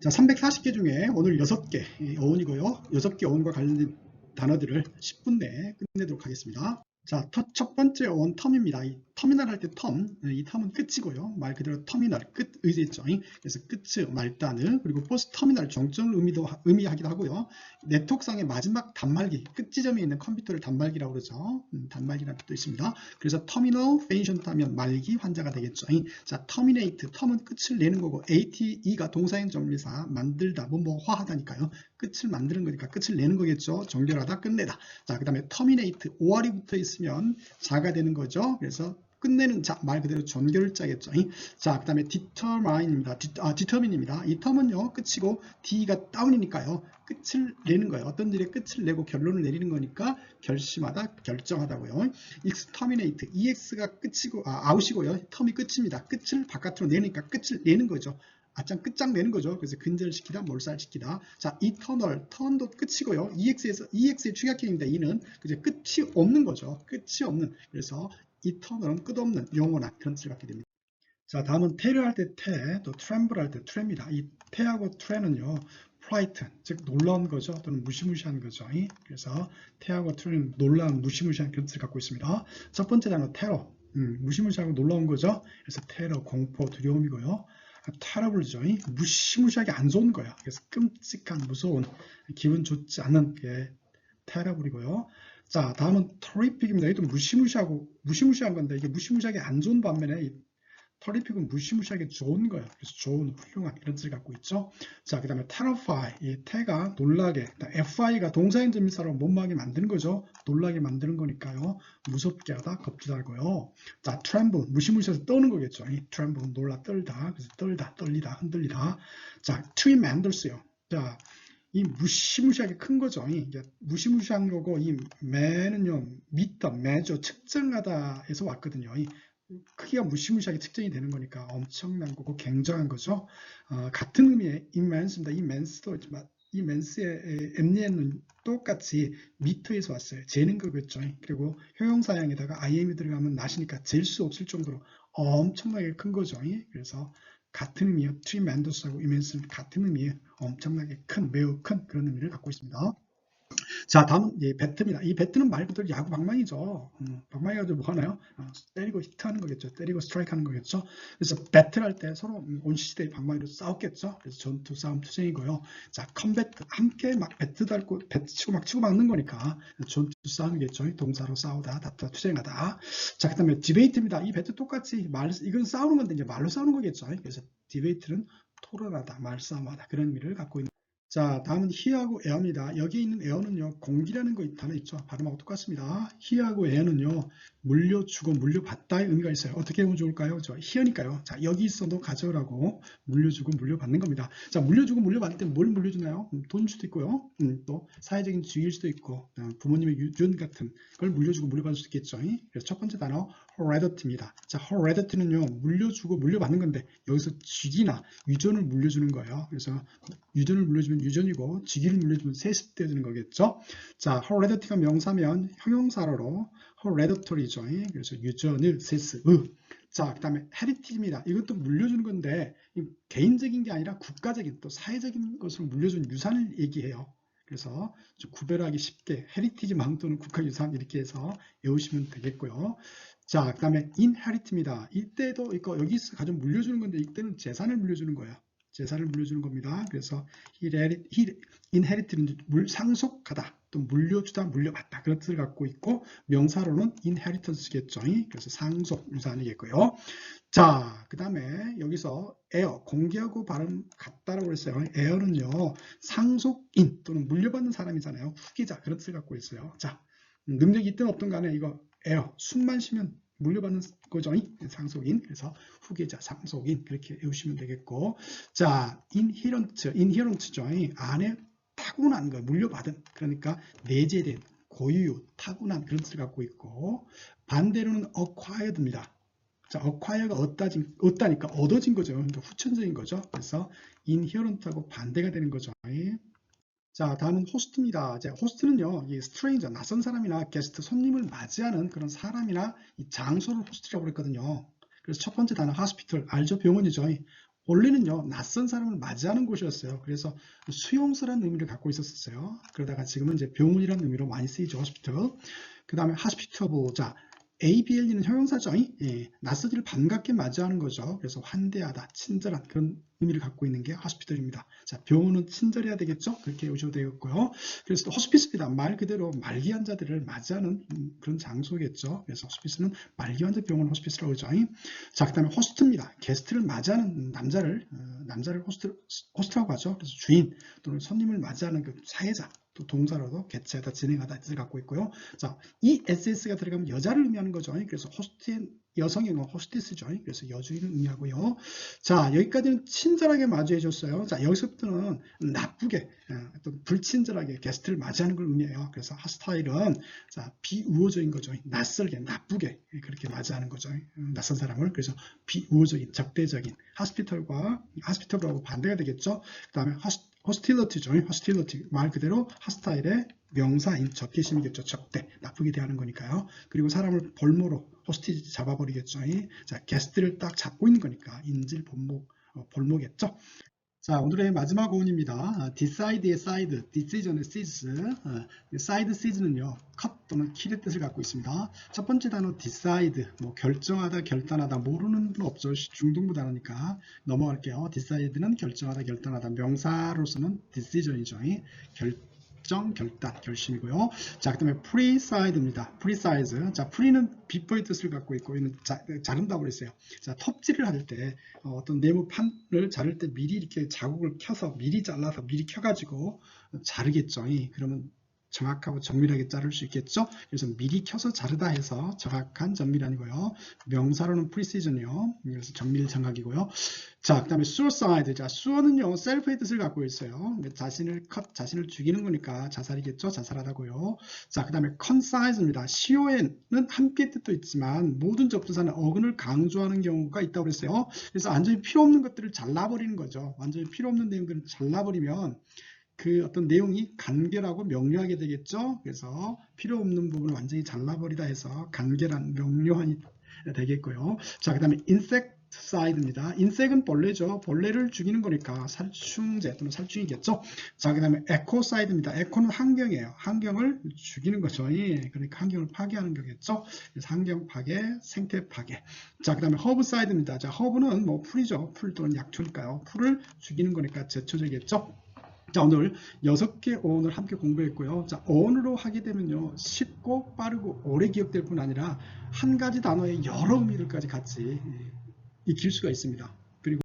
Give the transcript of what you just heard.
자, 340개 중에 오늘 6개 어원이고요. 6개 어원과 관련된 단어들을 10분 내에 끝내도록 하겠습니다. 자, 첫 번째 어원 텀입니다. 이 터미널 할 때 이 텀은 끝이고요. 말 그대로 터미널, 끝 의지죠. 그래서 끝, 말단을, 그리고 포스트 터미널 정점을 의미하기도 하고요. 네트워크상의 마지막 단말기, 끝 지점에 있는 컴퓨터를 단말기라고 그러죠. 단말기라는 뜻도 있습니다. 그래서 터미널 페이션트 하면 말기 환자가 되겠죠. 자, 터미네이트, 텀은 끝을 내는 거고, ATE가 동사인 정미사, 만들다, 화하다니까요. 끝을 만드는 거니까 끝을 내는 거겠죠. 정결하다, 끝내다. 자, 그 다음에 터미네이트, OR이 붙어 있으면 자가 되는 거죠. 그래서 끝내는 자, 말 그대로 전결자겠죠. 자, 그 다음에 determine입니다. determine입니다. 이 텀은요, 끝이고, D가 다운이니까요, 끝을 내는 거예요. 어떤 일의 끝을 내고 결론을 내리는 거니까 결심하다, 결정하다고요. exterminate, EX가 끝이고, 아웃이고요. 텀이 끝입니다. 끝을 바깥으로 내니까 끝을 내는 거죠. 아참 끝장내는 거죠. 그래서 근절시키다, 몰살시키다. 자, eternal, 턴도 끝이고요. EX의 축약형입니다. 이는 그죠, 끝이 없는 거죠. 끝이 없는. 그래서 eternal은 끝없는, 영원한 그런 뜻을 갖게 됩니다. 자, 다음은 테를 할 때 테, 또 트렘블 할 때 트레입니다. 이 테하고 트레는요, frighten, 즉 놀라운 거죠. 또는 무시무시한 거죠. 그래서 테하고 트레는 놀라운, 무시무시한 그런 뜻을 갖고 있습니다. 첫 번째 단어 테러, 무시무시하고 놀라운 거죠. 그래서 테러, 공포, 두려움이고요. terrible죠. 무시무시하게 안 좋은 거야. 그래서 끔찍한, 무서운, 기분 좋지 않은 게 terrible이고요. 자, 다음은 terrific입니다. 이것도 무시무시한 건데, 이게 무시무시하게 안 좋은 반면에 이 terrific은 무시무시하게 좋은 거야. 그래서 좋은, 훌륭한 이런 뜻을 갖고 있죠. 자, 그 다음에 terrify, 이 태가 놀라게, FI가 동사인 점일사로 못막게 만드는 거죠. 놀라게 만드는 거니까요. 무섭게 하다, 겁주다고요. 자, tremble, 무시무시해서 떠는 거겠죠. 이 tremble, 놀라, 떨다. 그래서 떨다, 떨리다, 흔들리다. 자, tremendous요. 자, 이 무시무시하게 큰 거죠. 이게 무시무시한 거고, 이 매는요, 미터, 매저, 측정하다에서 왔거든요. 크기가 무시무시하게 측정이 되는 거니까 엄청난 거고 굉장한 거죠. 같은 의미의 immense입니다. 이 맨스의 엠리에는 똑같이 미터에서 왔어요. 재는 거겠죠. 그리고 형용사형에다가 im이 들어가면 나시니까 잴 수 없을 정도로 엄청나게 큰 거죠. 그래서 같은 의미의 tremendous하고 immense는 같은 의미의 엄청나게 큰, 매우 큰 그런 의미를 갖고 있습니다. 자, 다음은 배트입니다. 이 배트는 말 그대로 야구 방망이죠. 방망이 가지고 뭐 하나요? 때리고 히트하는 거겠죠. 때리고 스트라이크 하는 거겠죠. 그래서 배틀 할 때 서로 온시대의 방망이로 싸웠겠죠. 그래서 전투, 싸움, 투쟁이고요. 자, 컴배트, 함께 막 배트 달고 배트 치고 막 치고 막는 거니까 전투, 싸움이겠죠. 동사로 싸우다, 다투다, 투쟁하다. 자, 그 다음에 디베이트입니다. 이 배트 똑같이 이건 싸우는 건데 이제 말로 싸우는 거겠죠. 그래서 디베이트는 토론하다, 말싸움하다 그런 의미를 갖고 있는. 자, 다음은 here하고 are입니다. 여기 있는 are는요, 공기라는 거 단어 있죠. 발음하고 똑같습니다. here하고 are는요, 물려주고 물려받다의 의미가 있어요. 어떻게 하면 좋을까요? 저 here니까요. 자, 여기 있어도 가져오라고 물려주고 물려받는 겁니다. 자, 물려주고 물려받을 때 뭘 물려주나요? 돈일 수도 있고요. 또 사회적인 지위일 수도 있고, 부모님의 유전 같은 걸 물려주고 물려받을 수도 있겠죠. 그래서 첫 번째 단어 heredity입니다. 자, heredity는요, 물려주고 물려받는 건데 여기서 직이나 유전을 물려주는 거예요. 그래서 유전을 물려주면 유전이고 직위를 물려주면 세습되어지는 거겠죠. 자, heredity가 명사면 형용사로 hereditary죠. 그래서 유전을 세습. 자, 그 다음에 heritage입니다. 이것도 물려주는 건데 개인적인 게 아니라 국가적인 또 사회적인 것을 물려준 유산을 얘기해요. 그래서 구별하기 쉽게 헤리티지망 또는 국가유산 이렇게 해서 외우시면 되겠고요. 자, 그 다음에 inherit입니다. 이때도 여기서 가져 물려주는 건데 이때는 재산을 물려주는 거예요. 재산을 물려주는 겁니다. 그래서 inherit는 상속하다, 또 물려주다, 물려받다 그런 뜻을 갖고 있고 명사로는 inheritance겠죠. 그래서 상속, 유산이겠고요. 자, 그 다음에 여기서 heir, 공개하고 발음 같다라고 그랬어요. heir는요, 상속인 또는 물려받는 사람이잖아요. 후계자 그런 뜻을 갖고 있어요. 자, 능력이 있든 없든 간에 이거 heir, 숨만 쉬면 물려받는 거죠. 상속인, 그래서 후계자, 상속인 그렇게 외우시면 되겠고, 자, inherent죠. 안에 타고난 거, 물려받은, 그러니까 내재된, 고유, 타고난 그런 뜻을 갖고 있고, 반대로는 acquired입니다. 자, acquire가 얻다니까 얻어진 거죠. 그러니까 후천적인 거죠. 그래서 inherent하고 반대가 되는 거죠. 자, 다음은 호스트입니다. 자, 호스트는요, 이 스트레인저, 낯선 사람이나 게스트, 손님을 맞이하는 그런 사람이나 이 장소를 호스트라고 그랬거든요. 그래서 첫 번째 단어 hospital, 알죠? 병원이죠. 원래는요, 낯선 사람을 맞이하는 곳이었어요. 그래서 수용소라는 의미를 갖고 있었어요. 그러다가 지금은 이제 병원이라는 의미로 많이 쓰이죠, hospital. 그 다음에 hospitable. 자, ABLE는 형용사죠. 예, 낯선이를 반갑게 맞이하는 거죠. 그래서 환대하다, 친절한 그런 의미를 갖고 있는 게 hospital입니다. 자, 병원은 친절해야 되겠죠? 그렇게 외우셔도 되겠고요. 그래서 또 hospice입니다. 말 그대로 말기 환자들을 맞이하는 그런 장소겠죠. 그래서 hospice는 말기 환자 병원 hospice라고 그러죠. 자, 그 다음에 호스트입니다. 게스트를 맞이하는 남자를 호스트라고 하죠. 그래서 주인 또는 손님을 맞이하는 그 사회자, 또 동사로도 개최하다, 진행하다 뜻을 갖고 있고요. 자, 이 SS가 들어가면 여자를 의미하는 거죠. 그래서 호스트 여성형은 호스티스죠. 그래서 여주인을 의미하고요. 자, 여기까지는 친절하게 맞이해 줬어요. 자, 여기서부터는 나쁘게 또 불친절하게 게스트를 맞이하는 걸 의미해요. 그래서 hostile은 자, 비우호적인 거죠. 낯설게, 나쁘게 그렇게 맞이하는 거죠. 낯선 사람을. 그래서 비우호적인, 적대적인 hospital하고 반대가 되겠죠. 그 다음에 hostility죠. hostility 말 그대로 hostile의 명사인 적개심이겠죠. 적대, 나쁘게 대하는 거니까요. 그리고 사람을 볼모로 호스티지 잡아버리겠죠. 자, 게스트를 딱 잡고 있는 거니까 인질 볼모겠죠. 자, 오늘의 마지막 어원입니다. decide의 side, decision의 seize. side seize는요, cut 또는 kill의 뜻을 갖고 있습니다. 첫 번째 단어 decide, 뭐 결정하다, 결단하다, 모르는 분 없죠. 중등부 단어니까 넘어갈게요. decide는 결정하다, 결단하다. 명사로서는 decision이죠. 결단, 결심이고요. 자, 그 다음에 preciside입니다. precise. 자, pre는 before의 뜻을 갖고 있고, 이는 자른다고 그랬어요. 자, 톱질을 할 때, 어떤 네모판을 자를 때 미리 이렇게 자국을 켜서, 미리 잘라서, 미리 켜가지고 자르겠죠. 그러면 정확하고 정밀하게 자를 수 있겠죠. 그래서 미리 켜서 자르다 해서 정확한 정밀한이고요. 명사로는 precision이요. 그래서 정밀 정확이고요. 자, 그 다음에 suicide. 자, su어는요, self의 뜻을 갖고 있어요. 자신을 죽이는 거니까 자살이겠죠. 자살하다고요. 자, 그 다음에 concise입니다. co는 함께 뜻도 있지만 모든 접두사는 어근을 강조하는 경우가 있다고 그랬어요. 그래서 완전히 필요 없는 것들을 잘라버리는 거죠. 완전히 필요 없는 내용들을 잘라버리면 그 어떤 내용이 간결하고 명료하게 되겠죠. 그래서 필요 없는 부분을 완전히 잘라버리다 해서 간결한, 명료한이 되겠고요. 자, 그 다음에 insecticide입니다. 인색은 벌레죠. 벌레를 죽이는 거니까 살충제 또는 살충이겠죠. 자, 그 다음에 ecocide입니다. eco는 환경이에요. 환경을 죽이는 거죠. 그러니까 환경을 파괴하는 거겠죠. 그래서 환경 파괴, 생태 파괴. 자, 그 다음에 herbicide입니다. 자, her브는 뭐 풀이죠. 풀 또는 약초니까요. 풀을 죽이는 거니까 제초제겠죠. 자, 오늘 6개 어원을 함께 공부했고요. 자, 어원으로 하게 되면요, 쉽고 빠르고 오래 기억될 뿐 아니라 한 가지 단어의 여러 의미들까지 같이 익힐 수가 있습니다.